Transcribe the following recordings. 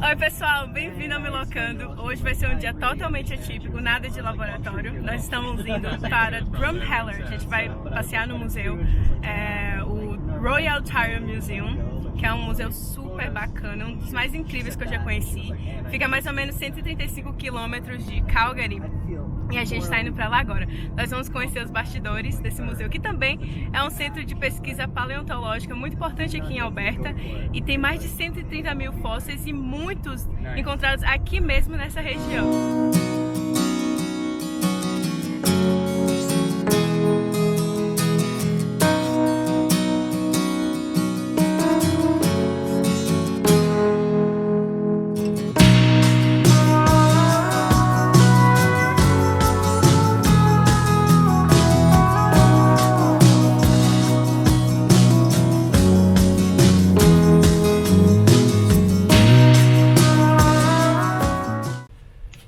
Oi pessoal, bem-vindo ao Milocando. Hoje vai ser um dia totalmente atípico, nada de laboratório. Nós estamos indo para Drumheller. A gente vai passear no museu, o Royal Tire Museum, que é um museu super bacana, um dos mais incríveis que eu já conheci. Fica mais ou menos 135 quilômetros de Calgary. E a gente está indo para lá agora. Nós vamos conhecer os bastidores desse museu, que também é um centro de pesquisa paleontológica muito importante aqui em Alberta. E tem mais de 130 mil fósseis e muitos encontrados aqui mesmo nessa região.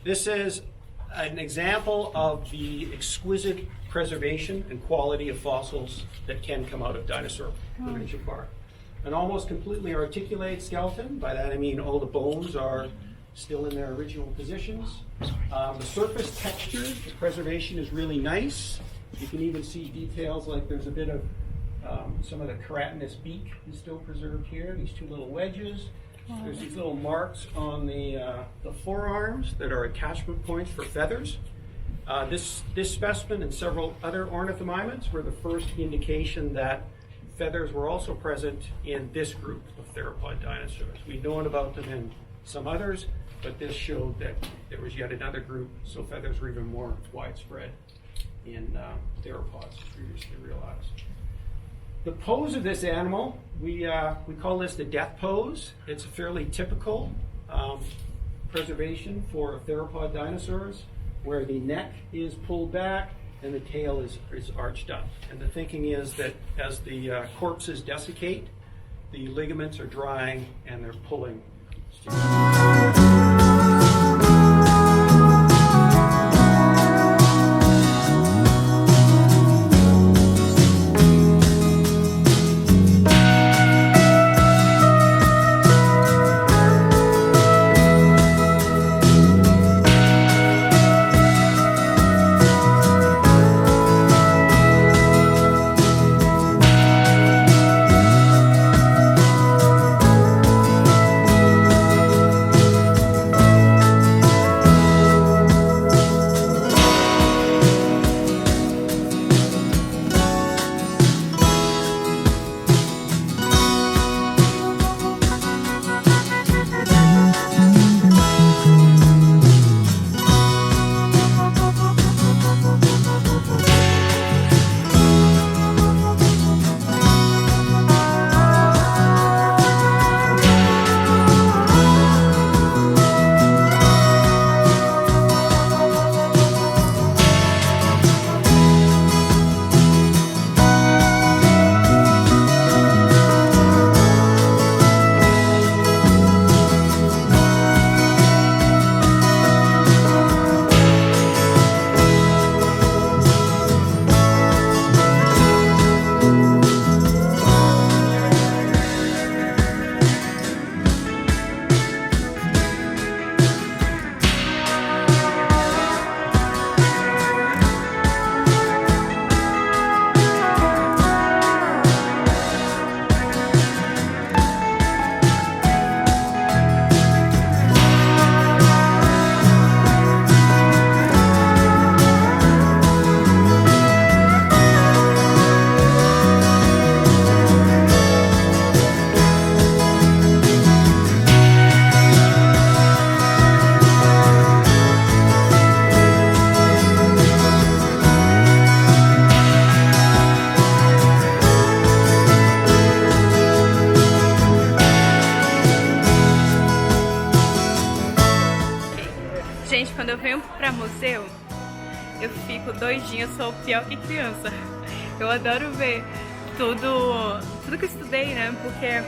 This is an example of the exquisite preservation and quality of fossils that can come out of dinosaur Provincial Park. An almost completely articulated skeleton. By that I mean all the bones are still in their original positions. The surface texture, the preservation is really nice. You can even see details like there's a bit of some of the keratinous beak is still preserved here. These two little wedges. There's these little marks on the forearms that are attachment points for feathers. This specimen and several other ornithomimids were the first indication that feathers were also present in this group of theropod dinosaurs. We'd known about them in some others, but this showed that there was yet another group, so feathers were even more widespread in theropods previously realized. The pose of this animal, we call this the death pose. It's a fairly typical preservation for theropod dinosaurs, where the neck is pulled back and the tail is arched up. And the thinking is that as the corpses desiccate, the ligaments are drying and they're pulling. Gente, quando eu venho pra museu, eu fico doidinha, eu sou pior que criança. Eu adoro ver tudo que eu estudei, né? Porque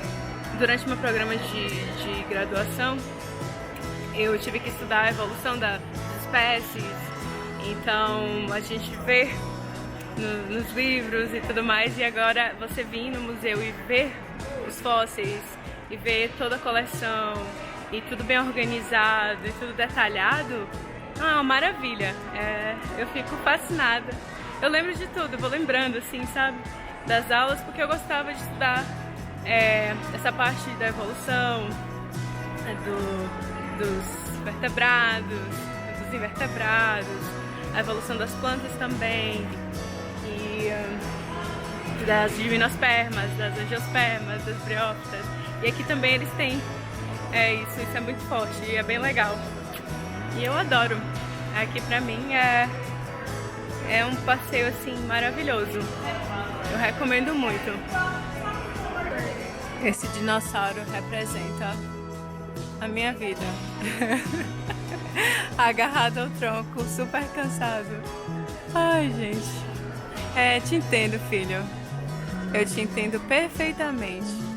durante meu programa de graduação, eu tive que estudar a evolução das espécies. Então a gente vê nos livros e tudo mais, e agora você vir no museu e ver os fósseis e ver toda a coleção e tudo bem organizado e tudo detalhado, uma maravilha. Eu fico fascinada. Eu lembro de tudo, vou lembrando assim, sabe, das aulas, porque eu gostava de estudar essa parte da evolução dos vertebrados, dos invertebrados, a evolução das plantas também, e das gimnospermas, das angiospermas, das briófitas. E aqui também eles têm isso é muito forte e é bem legal. E eu adoro. Aqui pra mim é um passeio assim maravilhoso. Eu recomendo muito. Esse dinossauro representa a minha vida. Agarrado ao tronco, super cansado. Ai, gente. Te entendo, filho. Eu te entendo perfeitamente.